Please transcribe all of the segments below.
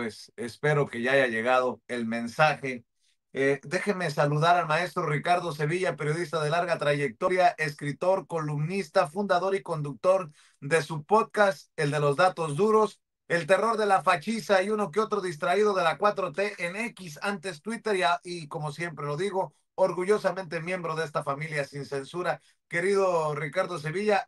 pues espero que ya haya llegado el mensaje. Déjeme saludar al maestro Ricardo Sevilla, periodista de larga trayectoria, escritor, columnista, fundador y conductor de su podcast, el de los datos duros, el terror de la fachiza y uno que otro distraído de la 4T en X, antes Twitter y como siempre lo digo, orgullosamente miembro de esta familia sin censura. Querido Ricardo Sevilla,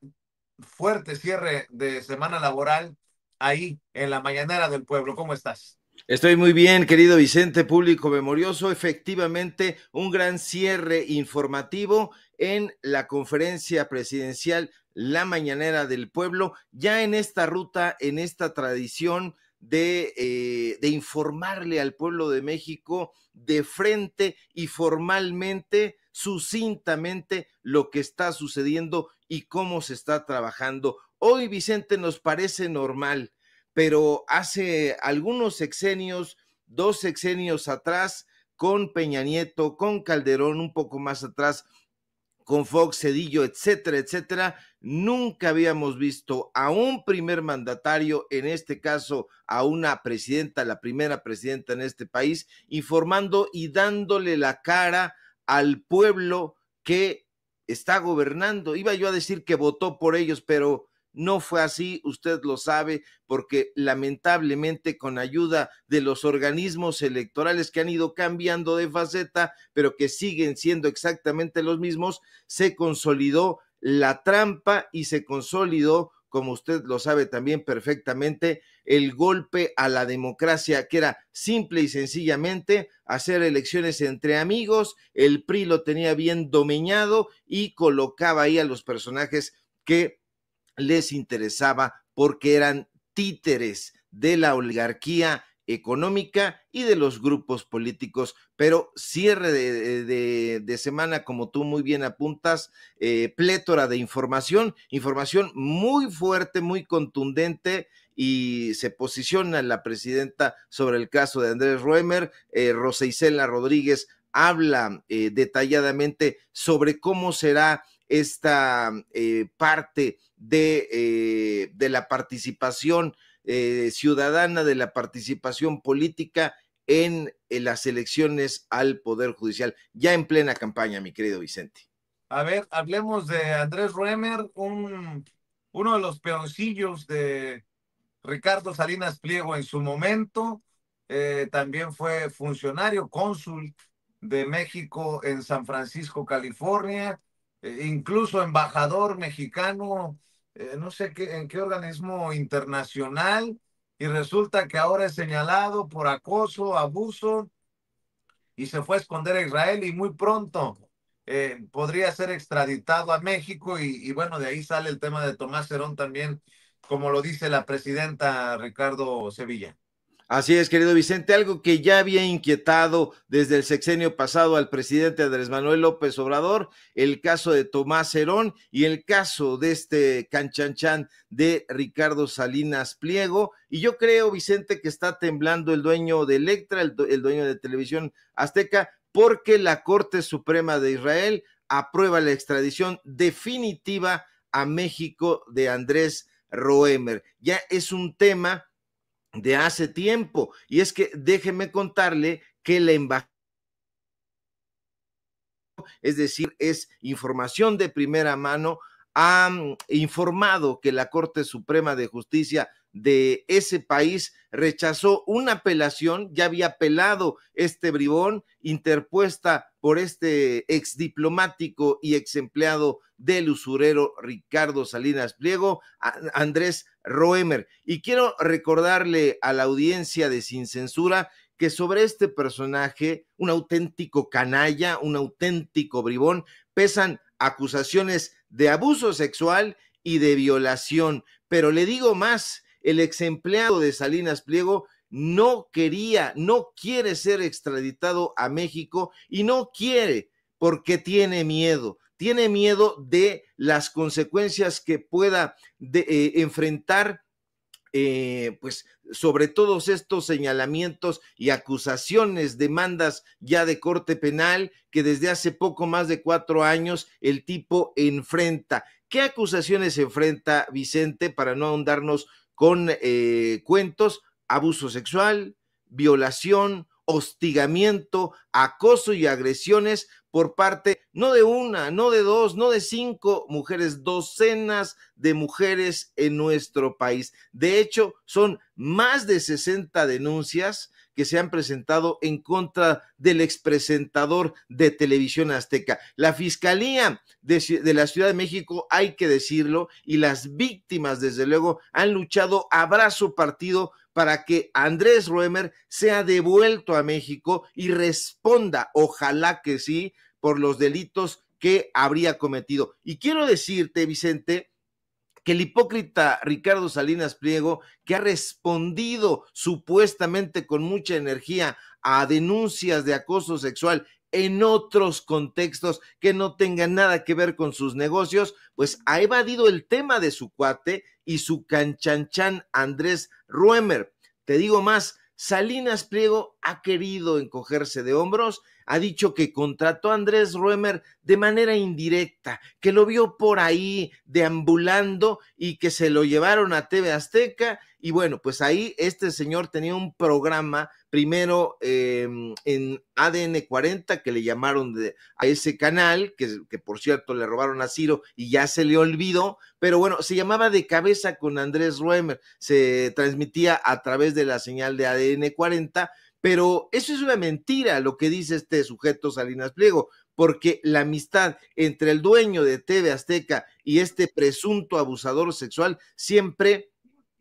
fuerte cierre de semana laboral ahí en la mañanera del pueblo. ¿Cómo estás? Estoy muy bien, querido Vicente, público memorioso. Efectivamente, un gran cierre informativo en la conferencia presidencial La Mañanera del Pueblo, ya en esta ruta, en esta tradición de informarle al pueblo de México de frente y formalmente, sucintamente, lo que está sucediendo y cómo se está trabajando. Hoy, Vicente, nos parece normal, pero hace algunos sexenios, 2 sexenios atrás, con Peña Nieto, con Calderón, un poco más atrás, con Fox, Cedillo, etcétera, etcétera, nunca habíamos visto a un primer mandatario, en este caso a una presidenta, la primera presidenta en este país, informando y dándole la cara al pueblo que está gobernando. Iba yo a decir que votó por ellos, pero no fue así, usted lo sabe, porque lamentablemente con ayuda de los organismos electorales que han ido cambiando de faceta, pero que siguen siendo exactamente los mismos, se consolidó la trampa y se consolidó, como usted lo sabe también perfectamente, el golpe a la democracia, que era simple y sencillamente hacer elecciones entre amigos. El PRI lo tenía bien domeñado y colocaba ahí a los personajes que les interesaba porque eran títeres de la oligarquía económica y de los grupos políticos. Pero cierre de semana, como tú muy bien apuntas, plétora de información muy fuerte, muy contundente, y se posiciona la presidenta sobre el caso de Andrés Roemer. Rosa Isela Rodríguez habla detalladamente sobre cómo será esta parte de la participación ciudadana, de la participación política en las elecciones al Poder Judicial, ya en plena campaña, mi querido Vicente. A ver, hablemos de Andrés Roemer, uno de los peoncillos de Ricardo Salinas Pliego en su momento. También fue funcionario, cónsul de México en San Francisco, California, incluso embajador mexicano, no sé qué, en qué organismo internacional, y resulta que ahora es señalado por acoso, abuso, y se fue a esconder a Israel y muy pronto podría ser extraditado a México y bueno, de ahí sale el tema de Tomás Herón también, como lo dice la presidenta Ricardo Sevilla. Así es, querido Vicente, algo que ya había inquietado desde el sexenio pasado al presidente Andrés Manuel López Obrador, el caso de Tomás Herón y el caso de este canchanchan de Ricardo Salinas Pliego. Y yo creo, Vicente, que está temblando el dueño de Electra, el dueño de Televisión Azteca, porque la Corte Suprema de Israel aprueba la extradición definitiva a México de Andrés Roemer. Ya es un tema de hace tiempo, y es que déjeme contarle que la embajada, es decir, es información de primera mano, ha informado que la Corte Suprema de Justicia de ese país rechazó una apelación, ya había apelado este bribón, interpuesta por este ex diplomático y ex empleado del usurero Ricardo Salinas Pliego, Andrés Roemer. Y quiero recordarle a la audiencia de Sin Censura que sobre este personaje, un auténtico canalla, un auténtico bribón, pesan acusaciones de abuso sexual y de violación. Pero le digo más, el ex empleado de Salinas Pliego no quería, no quiere ser extraditado a México, y no quiere porque tiene miedo de las consecuencias que pueda enfrentar, pues sobre todos estos señalamientos y acusaciones, demandas ya de corte penal que desde hace poco más de 4 años el tipo enfrenta. ¿Qué acusaciones enfrenta, Vicente, para no ahondarnos con cuentos? Abuso sexual, violación, hostigamiento, acoso y agresiones por parte no de una, no de dos, no de 5 mujeres, docenas de mujeres en nuestro país. De hecho, son más de 60 denuncias que se han presentado en contra del expresentador de Televisión Azteca. La Fiscalía de la Ciudad de México, hay que decirlo, y las víctimas, desde luego, han luchado a brazo partido para que Andrés Roemer sea devuelto a México y responda, ojalá que sí, por los delitos que habría cometido. Y quiero decirte, Vicente, que el hipócrita Ricardo Salinas Pliego, que ha respondido supuestamente con mucha energía a denuncias de acoso sexual en otros contextos que no tengan nada que ver con sus negocios, pues ha evadido el tema de su cuate y su canchanchan Andrés Roemer. Te digo más, Salinas Pliego ha querido encogerse de hombros, ha dicho que contrató a Andrés Roemer de manera indirecta, que lo vio por ahí deambulando y que se lo llevaron a TV Azteca. Y bueno, pues ahí este señor tenía un programa primero en ADN 40 que le llamaron a ese canal, que por cierto le robaron a Ciro y ya se le olvidó, pero bueno, se llamaba De Cabeza con Andrés Roemer, se transmitía a través de la señal de ADN 40, pero eso es una mentira lo que dice este sujeto Salinas Pliego, porque la amistad entre el dueño de TV Azteca y este presunto abusador sexual siempre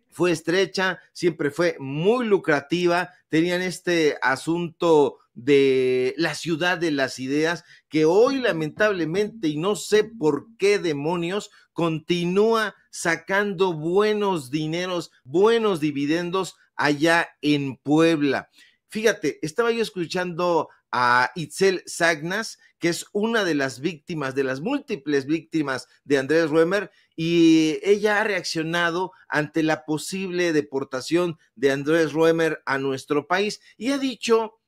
fue estrecha, siempre fue muy lucrativa, tenían este asunto de la ciudad de las ideas, que hoy lamentablemente, y no sé por qué demonios, continúa sacando buenos dineros, buenos dividendos allá en Puebla. Fíjate, estaba yo escuchando a Itzel Sagnas, que es una de las víctimas, de las múltiples víctimas de Andrés Roemer, y ella ha reaccionado ante la posible deportación de Andrés Roemer a nuestro país y ha dicho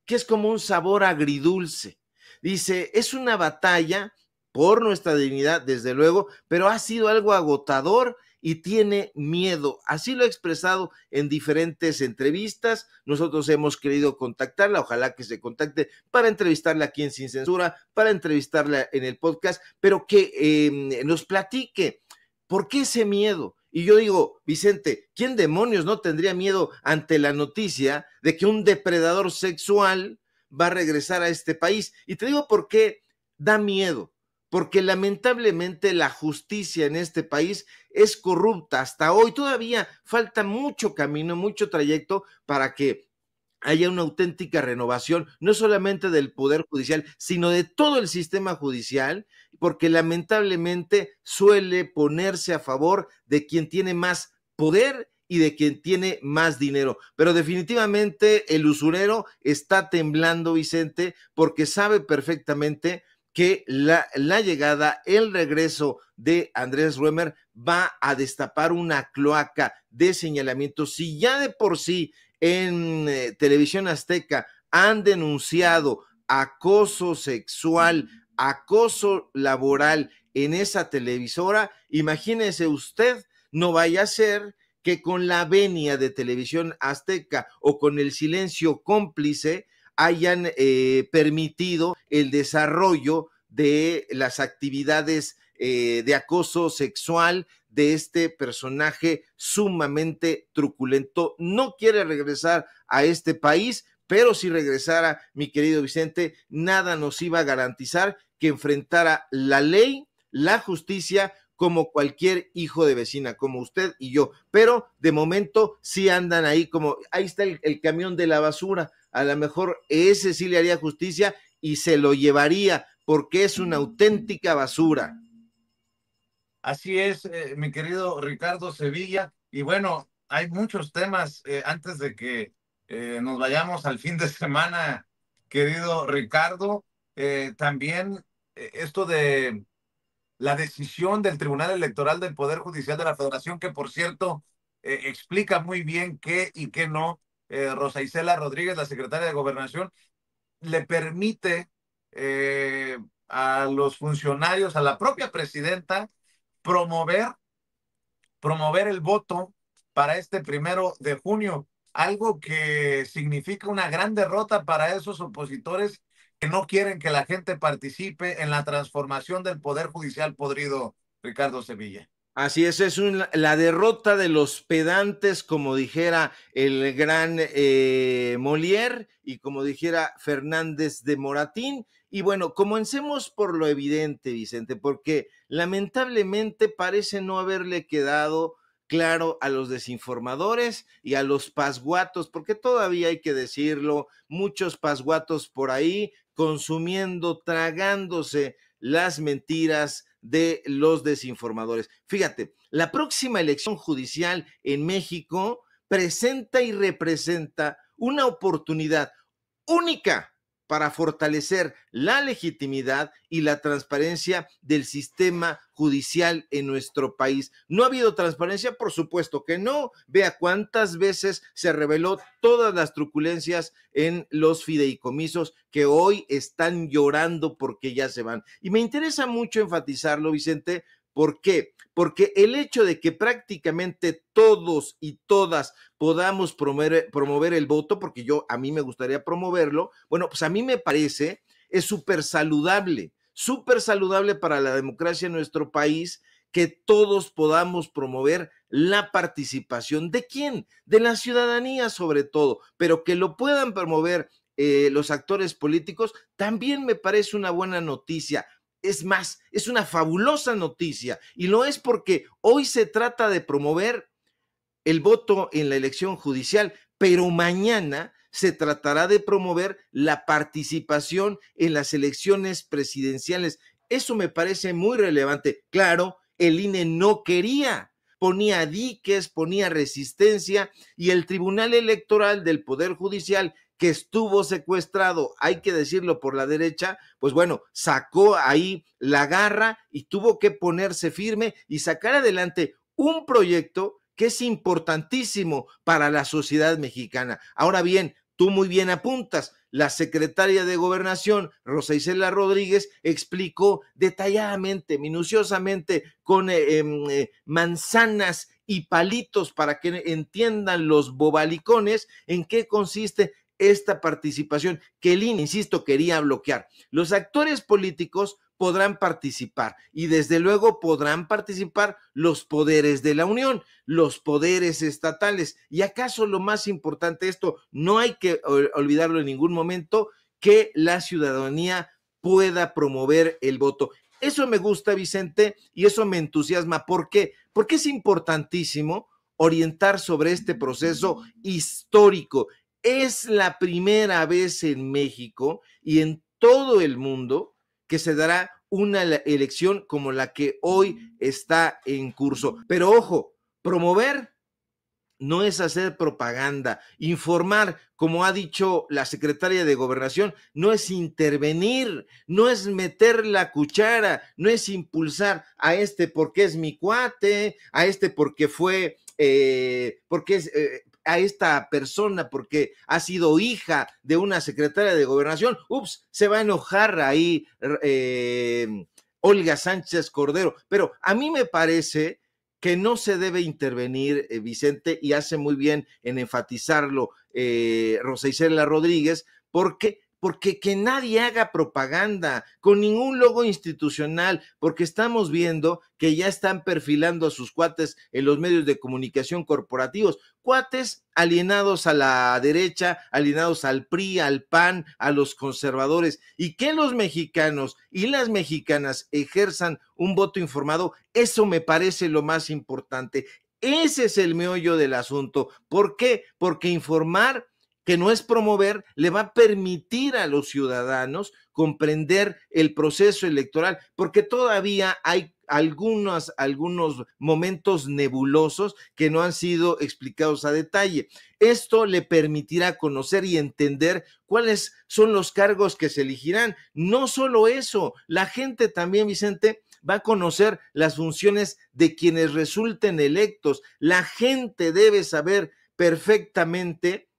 que es como un sabor agridulce. Dice, es una batalla por nuestra dignidad, desde luego, pero ha sido algo agotador y tiene miedo. Así lo ha expresado en diferentes entrevistas. Nosotros hemos querido contactarla, ojalá que se contacte para entrevistarla aquí en Sin Censura, para entrevistarla en el podcast, pero que nos platique por qué ese miedo. Y yo digo, Vicente, ¿quién demonios no tendría miedo ante la noticia de que un depredador sexual va a regresar a este país? Y te digo por qué da miedo. Porque lamentablemente la justicia en este país es corrupta. Hasta hoy todavía falta mucho camino, mucho trayecto para que haya una auténtica renovación, no solamente del Poder Judicial, sino de todo el sistema judicial, porque lamentablemente suele ponerse a favor de quien tiene más poder y de quien tiene más dinero. Pero definitivamente el usurero está temblando, Vicente, porque sabe perfectamente que la llegada, el regreso de Andrés Roemer va a destapar una cloaca de señalamientos. Si ya de por sí en Televisión Azteca han denunciado acoso sexual, acoso laboral en esa televisora, imagínese usted, no vaya a ser que con la venia de Televisión Azteca o con el silencio cómplice hayan permitido el desarrollo de las actividades de acoso sexual de este personaje sumamente truculento. No quiere regresar a este país, pero si regresara, mi querido Vicente, nada nos iba a garantizar que enfrentara la ley, la justicia, como cualquier hijo de vecina, como usted y yo. Pero de momento sí andan ahí como, ahí está el camión de la basura. A lo mejor ese sí le haría justicia y se lo llevaría porque es una auténtica basura. Así es, mi querido Ricardo Sevilla. Y bueno, hay muchos temas antes de que nos vayamos al fin de semana, querido Ricardo. También esto de la decisión del Tribunal Electoral del Poder Judicial de la Federación, que por cierto explica muy bien qué y qué no. Rosa Isela Rodríguez, la secretaria de Gobernación, le permite a los funcionarios, a la propia presidenta, promover, promover el voto para este 1 de junio. algo que significa una gran derrota para esos opositores que no quieren que la gente participe en la transformación del poder judicial podrido, Ricardo Sevilla. Así es la derrota de los pedantes, como dijera el gran Molière y como dijera Fernández de Moratín. Y bueno, comencemos por lo evidente, Vicente, porque lamentablemente parece no haberle quedado claro a los desinformadores y a los pasguatos, porque todavía hay que decirlo, muchos pasguatos por ahí consumiendo, tragándose las mentiras de los desinformadores. Fíjate, la próxima elección judicial en México presenta y representa una oportunidad única para fortalecer la legitimidad y la transparencia del sistema judicial en nuestro país. ¿No ha habido transparencia? Por supuesto que no. Vea cuántas veces se reveló todas las truculencias en los fideicomisos que hoy están llorando porque ya se van. Y me interesa mucho enfatizarlo, Vicente. ¿Por qué? Porque el hecho de que prácticamente todos y todas podamos promover el voto, porque a mí me gustaría promoverlo, bueno, pues a mí me parece, es súper saludable para la democracia en nuestro país que todos podamos promover la participación. ¿De quién? De la ciudadanía sobre todo, pero que lo puedan promover los actores políticos, también me parece una buena noticia. Es más, es una fabulosa noticia y lo es porque hoy se trata de promover el voto en la elección judicial, pero mañana se tratará de promover la participación en las elecciones presidenciales. Eso me parece muy relevante. Claro, el INE no quería, ponía diques, ponía resistencia y el Tribunal Electoral del Poder Judicial que estuvo secuestrado, hay que decirlo, por la derecha, pues bueno, sacó ahí la garra y tuvo que ponerse firme y sacar adelante un proyecto que es importantísimo para la sociedad mexicana. Ahora bien, tú muy bien apuntas, la secretaria de Gobernación, Rosa Isela Rodríguez, explicó detalladamente, minuciosamente, con manzanas y palitos para que entiendan los bobalicones en qué consiste esta participación que el INE, insisto, quería bloquear. Los actores políticos podrán participar y desde luego podrán participar los poderes de la Unión, los poderes estatales. Y acaso lo más importante, esto no hay que olvidarlo en ningún momento, que la ciudadanía pueda promover el voto. Eso me gusta, Vicente, y eso me entusiasma. ¿Por qué? Porque es importantísimo orientar sobre este proceso histórico. Es la primera vez en México y en todo el mundo que se dará una elección como la que hoy está en curso. Pero ojo, promover no es hacer propaganda. Informar, como ha dicho la secretaria de Gobernación, no es intervenir, no es meter la cuchara, no es impulsar a este porque es mi cuate, a este porque fue, porque es... a esta persona porque ha sido hija de una secretaria de Gobernación, se va a enojar ahí Olga Sánchez Cordero, pero a mí me parece que no se debe intervenir, Vicente, y hace muy bien en enfatizarlo Rosa Isela Rodríguez, porque que nadie haga propaganda con ningún logo institucional, porque estamos viendo que ya están perfilando a sus cuates en los medios de comunicación corporativos, cuates alienados a la derecha, alienados al PRI, al PAN, a los conservadores, y que los mexicanos y las mexicanas ejerzan un voto informado, eso me parece lo más importante. Ese es el meollo del asunto. ¿Por qué? Porque informar, que no es promover, le va a permitir a los ciudadanos comprender el proceso electoral, porque todavía hay algunos momentos nebulosos que no han sido explicados a detalle. Esto le permitirá conocer y entender cuáles son los cargos que se elegirán. No solo eso, la gente también, Vicente, va a conocer las funciones de quienes resulten electos. La gente debe saber perfectamente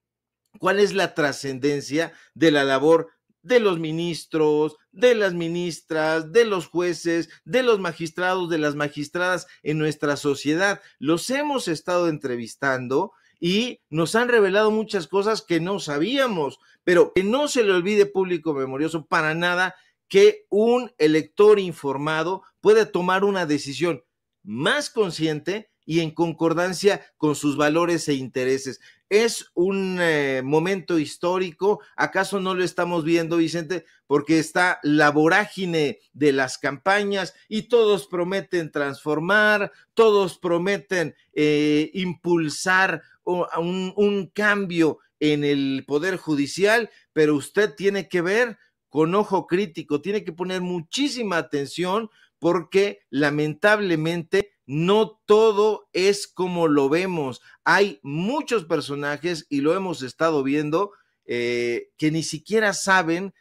cuál es la trascendencia de la labor de los ministros, de las ministras, de los jueces, de los magistrados, de las magistradas en nuestra sociedad. Los hemos estado entrevistando y nos han revelado muchas cosas que no sabíamos, pero que no se le olvide, público memorioso, para nada, que un elector informado puede tomar una decisión más consciente y en concordancia con sus valores e intereses. Es un momento histórico. ¿Acaso no lo estamos viendo, Vicente? Porque está la vorágine de las campañas y todos prometen transformar, todos prometen impulsar un cambio en el Poder Judicial, pero usted tiene que ver con ojo crítico, tiene que poner muchísima atención porque lamentablemente no todo es como lo vemos. Hay muchos personajes, y lo hemos estado viendo, que ni siquiera saben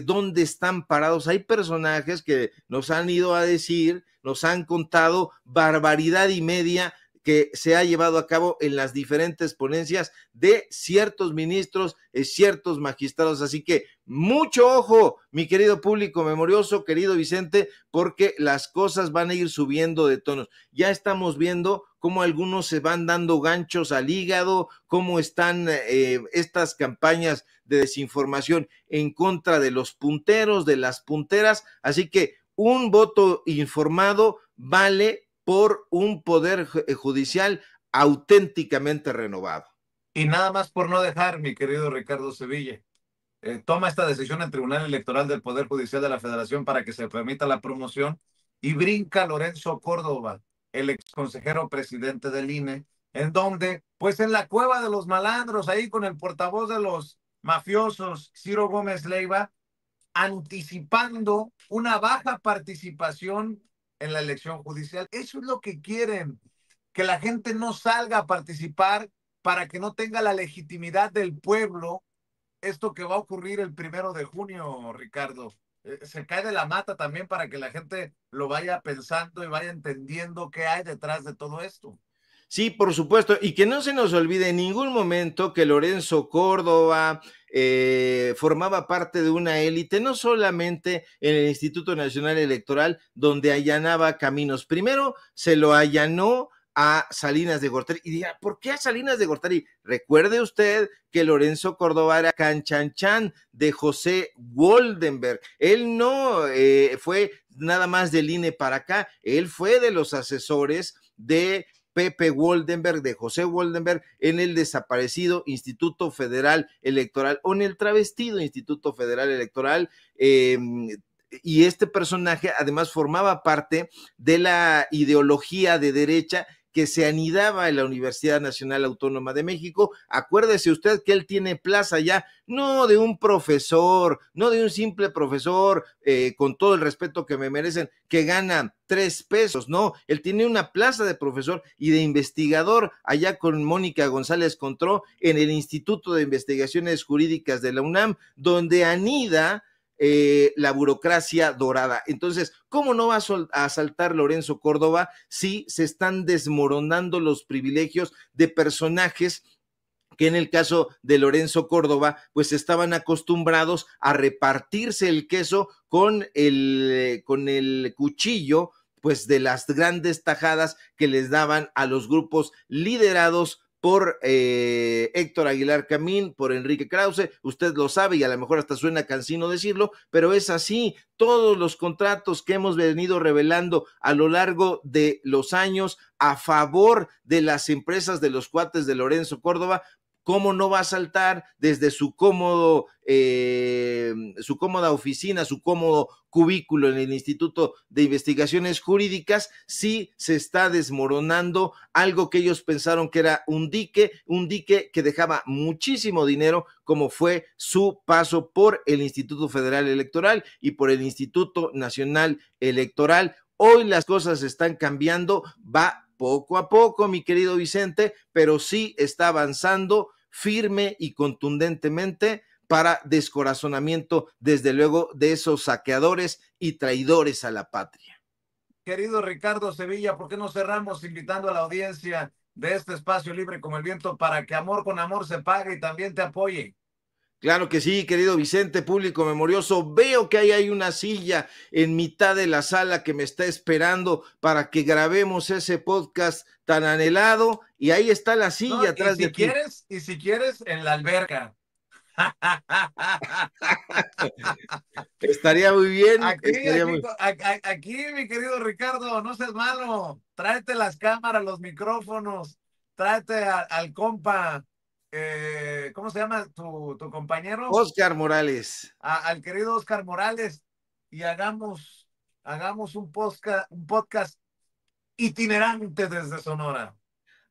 dónde están parados. Hay personajes que nos han ido a decir, nos han contado barbaridad y media que se ha llevado a cabo en las diferentes ponencias de ciertos ministros, ciertos magistrados. Así que mucho ojo, mi querido público memorioso, querido Vicente, porque las cosas van a ir subiendo de tonos. Ya estamos viendo cómo algunos se van dando ganchos al hígado, cómo están estas campañas de desinformación en contra de los punteros, de las punteras. Así que un voto informado vale por un poder judicial auténticamente renovado. Y nada más por no dejar, mi querido Ricardo Sevilla, toma esta decisión el Tribunal Electoral del Poder Judicial de la Federación para que se permita la promoción y brinca Lorenzo Córdoba, el ex consejero presidente del INE, en donde, pues en la cueva de los malandros, ahí con el portavoz de los mafiosos, Ciro Gómez Leiva, anticipando una baja participación en la elección judicial. Eso es lo que quieren, que la gente no salga a participar para que no tenga la legitimidad del pueblo. Esto que va a ocurrir el 1 de junio, Ricardo, se cae de la mata también para que la gente lo vaya pensando y vaya entendiendo qué hay detrás de todo esto. Sí, por supuesto, y que no se nos olvide en ningún momento que Lorenzo Córdoba formaba parte de una élite, no solamente en el Instituto Nacional Electoral, donde allanaba caminos. Primero se lo allanó a Salinas de Gortari, y dirá, ¿por qué a Salinas de Gortari? Recuerde usted que Lorenzo Córdoba era canchanchan de José Woldenberg. Él no fue nada más del INE para acá, él fue de los asesores de Pepe Woldenberg, de José Woldenberg, en el desaparecido Instituto Federal Electoral, o en el travestido Instituto Federal Electoral, y este personaje además formaba parte de la ideología de derecha que se anidaba en la Universidad Nacional Autónoma de México. Acuérdese usted que él tiene plaza ya, no de un profesor, no de un simple profesor, con todo el respeto que me merecen, que gana 3 pesos, no, él tiene una plaza de profesor y de investigador allá con Mónica González Contró en el Instituto de Investigaciones Jurídicas de la UNAM, donde anida la burocracia dorada. Entonces, ¿cómo no va a saltar Lorenzo Córdoba si se están desmoronando los privilegios de personajes que en el caso de Lorenzo Córdoba, pues estaban acostumbrados a repartirse el queso con el cuchillo, pues de las grandes tajadas que les daban a los grupos liderados por Héctor Aguilar Camín, por Enrique Krause? Usted lo sabe y a lo mejor hasta suena cansino decirlo, pero es así. Todos los contratos que hemos venido revelando a lo largo de los años a favor de las empresas de los cuates de Lorenzo Córdoba, ¿cómo no va a saltar desde su cómoda oficina, su cómodo cubículo en el Instituto de Investigaciones Jurídicas, si se está desmoronando algo que ellos pensaron que era un dique que dejaba muchísimo dinero, como fue su paso por el Instituto Federal Electoral y por el Instituto Nacional Electoral? Hoy las cosas están cambiando, va poco a poco, mi querido Vicente, pero sí está avanzando firme y contundentemente para descorazonamiento, desde luego, de esos saqueadores y traidores a la patria. Querido Ricardo Sevilla, ¿por qué no cerramos invitando a la audiencia de este espacio libre como el viento para que amor con amor se pague y también te apoye? Claro que sí, querido Vicente, público memorioso. Veo que ahí hay una silla en mitad de la sala que me está esperando para que grabemos ese podcast tan anhelado. Y ahí está la No, silla atrás de ti. y si quieres, en la alberca. Estaría muy bien, Aquí, estaría aquí, muy... aquí, mi querido Ricardo, no seas malo. Tráete las cámaras, los micrófonos, tráete al compa, ¿cómo se llama tu compañero? Oscar Morales. Al querido Oscar Morales y hagamos un podcast itinerante desde Sonora.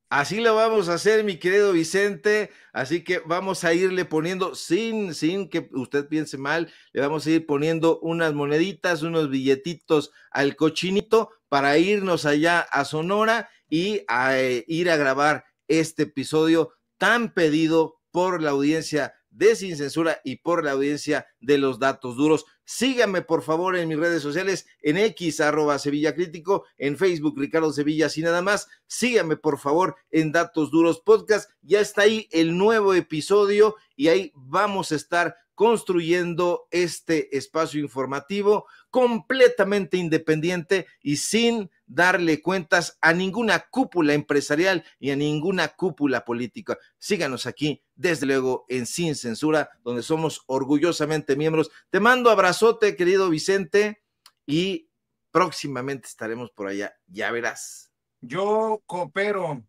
Así lo vamos a hacer, mi querido Vicente. Así que vamos a irle poniendo, sin que usted piense mal, le vamos a ir poniendo unas moneditas, unos billetitos al cochinito para irnos allá a Sonora y a ir a grabar este episodio tan pedido por la audiencia de Sin Censura y por la audiencia de los datos duros. Síganme por favor en mis redes sociales, en X @Sevilla Crítico, en Facebook Ricardo Sevilla, así nada más. Síganme por favor en Datos Duros Podcast. Ya está ahí el nuevo episodio y ahí vamos a estar construyendo este espacio informativo completamente independiente y sin darle cuentas a ninguna cúpula empresarial y a ninguna cúpula política. Síganos aquí, desde luego, en Sin Censura, donde somos orgullosamente miembros. Te mando abrazote, querido Vicente, y próximamente estaremos por allá, ya verás. Yo coopero,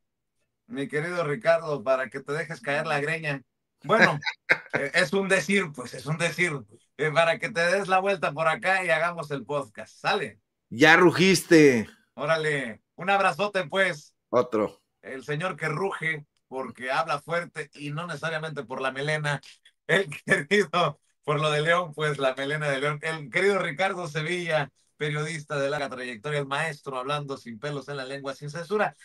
mi querido Ricardo, para que te dejes caer la greña. Bueno, es un decir, pues es un decir, para que te des la vuelta por acá y hagamos el podcast. ¿Sale? Ya rugiste. Órale, un abrazote, pues. Otro. El señor que ruge porque habla fuerte y no necesariamente por la melena. El querido, por lo de León, pues la melena de León. El querido Ricardo Sevilla, periodista de larga trayectoria, el maestro hablando sin pelos en la lengua, sin censura.